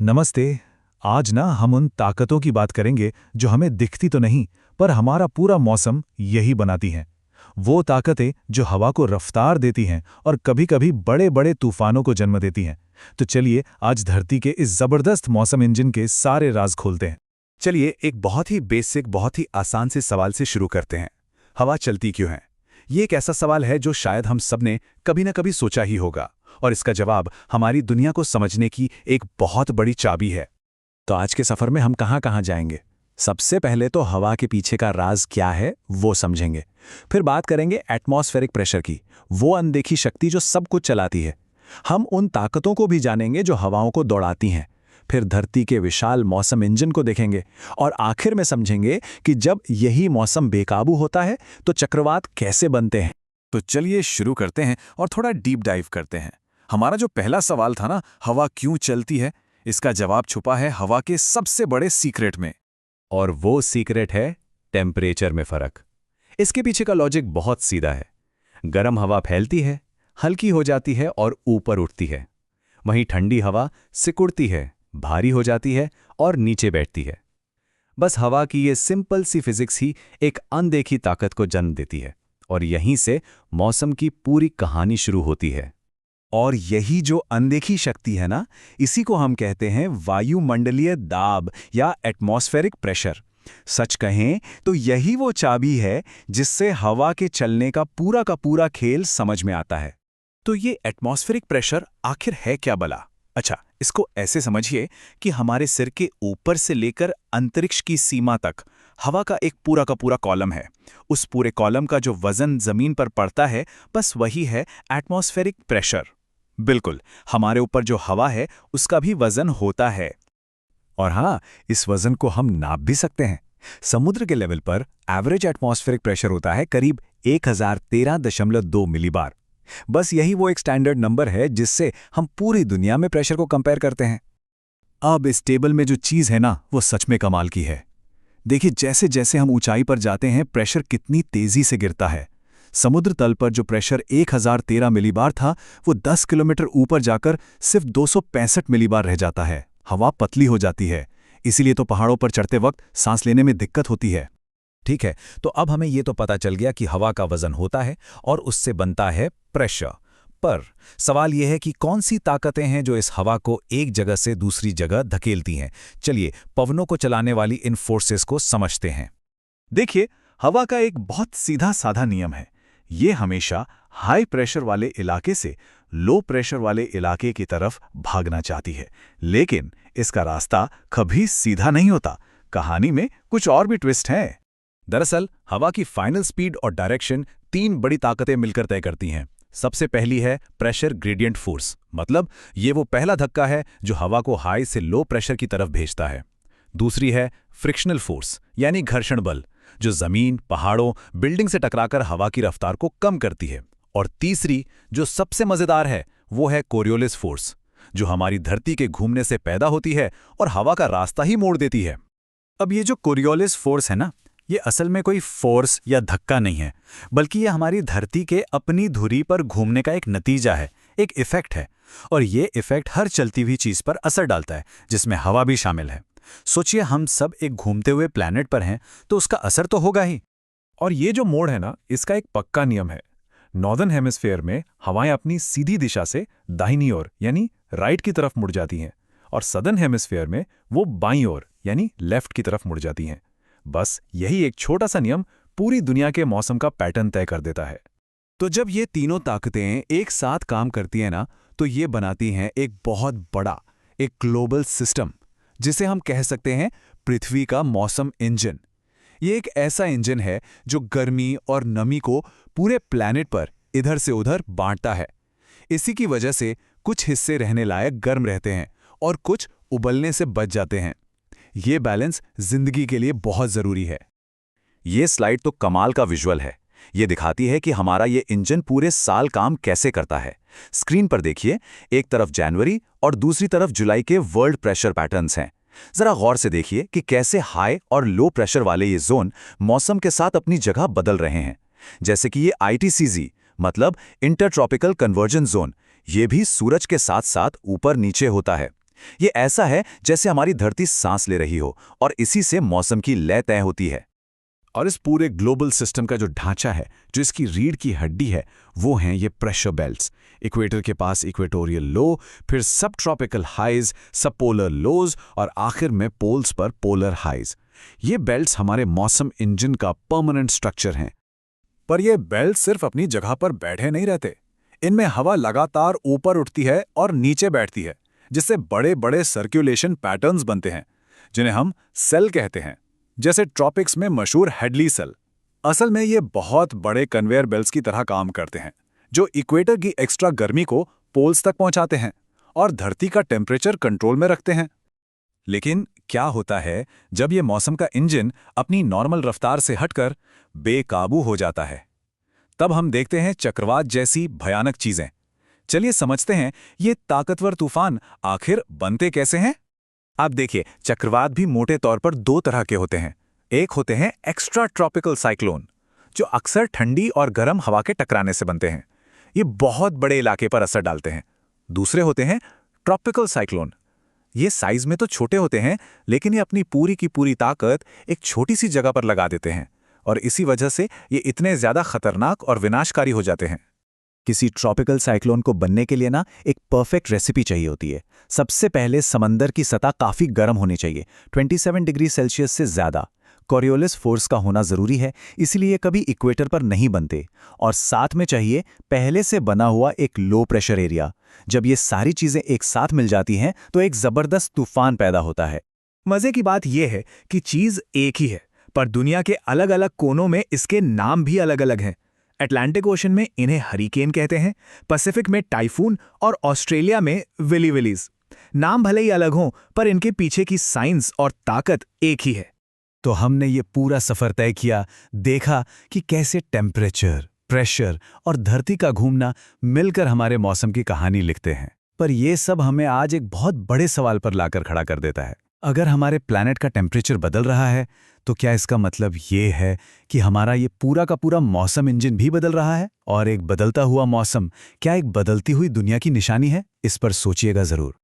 नमस्ते। आज ना हम उन ताकतों की बात करेंगे जो हमें दिखती तो नहीं, पर हमारा पूरा मौसम यही बनाती हैं। वो ताकतें जो हवा को रफ्तार देती हैं और कभी-कभी बड़े-बड़े तूफानों को जन्म देती हैं। तो चलिए आज धरती के इस जबरदस्त मौसम इंजन के सारे राज खोलते हैं। चलिए एक बहुत ही बेसिक, बहुत ही आसान से सवाल से शुरू करते हैं। हवा चलती क्यों है? ये एक ऐसा सवाल है जो शायद हम सब ने कभी ना कभी सोचा ही होगा, और इसका जवाब हमारी दुनिया को समझने की एक बहुत बड़ी चाबी है। तो आज के सफर में हम कहाँ जाएंगे? सबसे पहले तो हवा के पीछे का राज क्या है वो समझेंगे। फिर बात करेंगे एटमॉस्फेरिक प्रेशर की, वो अनदेखी शक्ति जो सब कुछ चलाती है। हम उन ताकतों को भी जानेंगे जो हवाओं को दौड़ाती हैं। फिर धरती के विशाल मौसम इंजन को देखेंगे और आखिर में समझेंगे कि जब यही मौसम बेकाबू होता है तो चक्रवात कैसे बनते हैं। तो चलिए शुरू करते हैं और थोड़ा डीप डाइव करते हैं। हमारा जो पहला सवाल था ना, हवा क्यों चलती है, इसका जवाब छुपा है हवा के सबसे बड़े सीक्रेट में। और वो सीक्रेट है टेम्परेचर में फर्क। इसके पीछे का लॉजिक बहुत सीधा है। गर्म हवा फैलती है, हल्की हो जाती है और ऊपर उठती है। वहीं ठंडी हवा सिकुड़ती है, भारी हो जाती है और नीचे बैठती है। बस हवा की ये सिंपल सी फिजिक्स ही एक अनदेखी ताकत को जन्म देती है, और यहीं से मौसम की पूरी कहानी शुरू होती है। और यही जो अनदेखी शक्ति है ना, इसी को हम कहते हैं वायुमंडलीय दाब या एटमॉस्फेरिक प्रेशर। सच कहें तो यही वो चाबी है जिससे हवा के चलने का पूरा खेल समझ में आता है। तो ये एटमॉस्फेरिक प्रेशर आखिर है क्या भला? अच्छा, इसको ऐसे समझिए कि हमारे सिर के ऊपर से लेकर अंतरिक्ष की सीमा तक हवा का एक पूरा कॉलम है। उस पूरे कॉलम का जो वजन जमीन पर पड़ता है, बस वही है एटमॉस्फेरिक प्रेशर। बिल्कुल, हमारे ऊपर जो हवा है उसका भी वजन होता है। और हाँ, इस वजन को हम नाप भी सकते हैं। समुद्र के लेवल पर एवरेज एटमॉस्फेरिक प्रेशर होता है करीब 1013.2 मिलीबार। बस यही वो एक स्टैंडर्ड नंबर है जिससे हम पूरी दुनिया में प्रेशर को कंपेयर करते हैं। अब इस टेबल में जो चीज़ है ना, वो सच में कमाल की है। देखिए, जैसे जैसे हम ऊंचाई पर जाते हैं प्रेशर कितनी तेजी से गिरता है। समुद्र तल पर जो प्रेशर 1013 मिलीबार था, वो 10 किलोमीटर ऊपर जाकर सिर्फ 265 मिलीबार रह जाता है। हवा पतली हो जाती है, इसीलिए तो पहाड़ों पर चढ़ते वक्त सांस लेने में दिक्कत होती है। ठीक है, तो अब हमें ये तो पता चल गया कि हवा का वजन होता है और उससे बनता है प्रेशर। पर सवाल यह है कि कौन सी ताकतें हैं जो इस हवा को एक जगह से दूसरी जगह धकेलती हैं। चलिए पवनों को चलाने वाली इन फोर्सेस को समझते हैं। देखिए, हवा का एक बहुत सीधा साधा नियम है। ये हमेशा हाई प्रेशर वाले इलाके से लो प्रेशर वाले इलाके की तरफ भागना चाहती है, लेकिन इसका रास्ता कभी सीधा नहीं होता। कहानी में कुछ और भी ट्विस्ट हैं। दरअसल हवा की फाइनल स्पीड और डायरेक्शन तीन बड़ी ताकतें मिलकर तय करती हैं। सबसे पहली है प्रेशर ग्रेडियंट फोर्स, मतलब ये वो पहला धक्का है जो हवा को हाई से लो प्रेशर की तरफ भेजता है। दूसरी है फ्रिक्शनल फोर्स, यानी घर्षण बल, जो जमीन, पहाड़ों, बिल्डिंग से टकराकर हवा की रफ्तार को कम करती है। और तीसरी, जो सबसे मजेदार है, वो है कोरियोलिस फोर्स, जो हमारी धरती के घूमने से पैदा होती है और हवा का रास्ता ही मोड़ देती है। अब ये जो कोरियोलिस फोर्स है ना, ये असल में कोई फोर्स या धक्का नहीं है, बल्कि ये हमारी धरती के अपनी धुरी पर घूमने का एक नतीजा है, एक इफेक्ट है। और ये इफेक्ट हर चलती हुई चीज पर असर डालता है, जिसमें हवा भी शामिल है। सोचिए, हम सब एक घूमते हुए प्लैनेट पर हैं, तो उसका असर तो होगा ही। और ये जो मोड़ है ना, इसका एक पक्का नियम है। नॉर्दर्न हेमिस्फीयर में हवाएं अपनी सीधी दिशा से दाहिनी ओर यानी राइट की तरफ मुड़ जाती हैं, और सदर्न हेमिस्फीयर में वो बाईं ओर यानी लेफ्ट की तरफ मुड़ जाती हैं। बस यही एक छोटा सा नियम पूरी दुनिया के मौसम का पैटर्न तय कर देता है। तो जब ये तीनों ताकतें एक साथ काम करती हैं ना, तो ये बनाती हैं एक बहुत बड़ा, एक ग्लोबल सिस्टम, जिसे हम कह सकते हैं पृथ्वी का मौसम इंजन। ये एक ऐसा इंजन है जो गर्मी और नमी को पूरे प्लैनेट पर इधर से उधर बांटता है। इसी की वजह से कुछ हिस्से रहने लायक गर्म रहते हैं और कुछ उबलने से बच जाते हैं। ये बैलेंस जिंदगी के लिए बहुत जरूरी है। ये स्लाइड तो कमाल का विजुअल है। ये दिखाती है कि हमारा ये इंजन पूरे साल काम कैसे करता है। स्क्रीन पर देखिए, एक तरफ जनवरी और दूसरी तरफ जुलाई के वर्ल्ड प्रेशर पैटर्न्स हैं। जरा गौर से देखिए कि कैसे हाई और लो प्रेशर वाले ये जोन मौसम के साथ अपनी जगह बदल रहे हैं। जैसे कि ये ITCZ, मतलब इंटरट्रॉपिकल कन्वर्जन जोन, ये भी सूरज के साथ साथ ऊपर नीचे होता है। ये ऐसा है जैसे हमारी धरती सांस ले रही हो और इसी से मौसम की लय तय होती है। और इस पूरे ग्लोबल सिस्टम का जो ढांचा है, जो इसकी रीढ़ की हड्डी है, वो हैं ये प्रेशर बेल्ट्स। इक्वेटर के पास इक्वेटोरियल लो, फिर सब ट्रॉपिकल हाइज, सब पोलर लोज और आखिर में पोल्स पर पोलर हाइज। ये बेल्ट्स हमारे मौसम इंजन का परमानेंट स्ट्रक्चर हैं। पर ये बेल्ट सिर्फ अपनी जगह पर बैठे नहीं रहते। इनमें हवा लगातार ऊपर उठती है और नीचे बैठती है, जिससे बड़े बड़े सर्कुलेशन पैटर्न्स बनते हैं, जिन्हें हम सेल कहते हैं, जैसे ट्रॉपिक्स में मशहूर हेडली सेल। असल में ये बहुत बड़े कन्वेयर बेल्ट्स की तरह काम करते हैं, जो इक्वेटर की एक्स्ट्रा गर्मी को पोल्स तक पहुंचाते हैं और धरती का टेम्परेचर कंट्रोल में रखते हैं। लेकिन क्या होता है जब ये मौसम का इंजन अपनी नॉर्मल रफ्तार से हटकर बेकाबू हो जाता है? तब हम देखते हैं चक्रवात जैसी भयानक चीजें। चलिए समझते हैं ये ताकतवर तूफान आखिर बनते कैसे हैं। आप देखिए, चक्रवात भी मोटे तौर पर दो तरह के होते हैं। एक होते हैं एक्स्ट्रा ट्रॉपिकल साइक्लोन, जो अक्सर ठंडी और गर्म हवा के टकराने से बनते हैं। ये बहुत बड़े इलाके पर असर डालते हैं। दूसरे होते हैं ट्रॉपिकल साइक्लोन। ये साइज में तो छोटे होते हैं, लेकिन ये अपनी पूरी की पूरी ताकत एक छोटी सी जगह पर लगा देते हैं और इसी वजह से ये इतने ज्यादा खतरनाक और विनाशकारी हो जाते हैं। किसी ट्रॉपिकल साइक्लोन को बनने के लिए ना एक परफेक्ट रेसिपी चाहिए होती है। सबसे पहले समंदर की सतह काफ़ी गर्म होनी चाहिए, 27 डिग्री सेल्सियस से ज़्यादा। कॉरियोलिस फोर्स का होना ज़रूरी है, इसलिए ये कभी इक्वेटर पर नहीं बनते। और साथ में चाहिए पहले से बना हुआ एक लो प्रेशर एरिया। जब ये सारी चीज़ें एक साथ मिल जाती हैं तो एक ज़बरदस्त तूफान पैदा होता है। मज़े की बात यह है कि चीज़ एक ही है, पर दुनिया के अलग अलग कोनों में इसके नाम भी अलग अलग हैं। अटलांटिक ओशन में इन्हें हरिकेन कहते हैं, पैसिफिक में टाइफून और ऑस्ट्रेलिया में विली विलीज। नाम भले ही अलग हों, पर इनके पीछे की साइंस और ताकत एक ही है। तो हमने ये पूरा सफ़र तय किया, देखा कि कैसे टेम्परेचर, प्रेशर और धरती का घूमना मिलकर हमारे मौसम की कहानी लिखते हैं। पर यह सब हमें आज एक बहुत बड़े सवाल पर लाकर खड़ा कर देता है। अगर हमारे प्लैनेट का टेम्परेचर बदल रहा है, तो क्या इसका मतलब ये है कि हमारा ये पूरा का पूरा मौसम इंजन भी बदल रहा है? और एक बदलता हुआ मौसम क्या एक बदलती हुई दुनिया की निशानी है? इस पर सोचिएगा ज़रूर।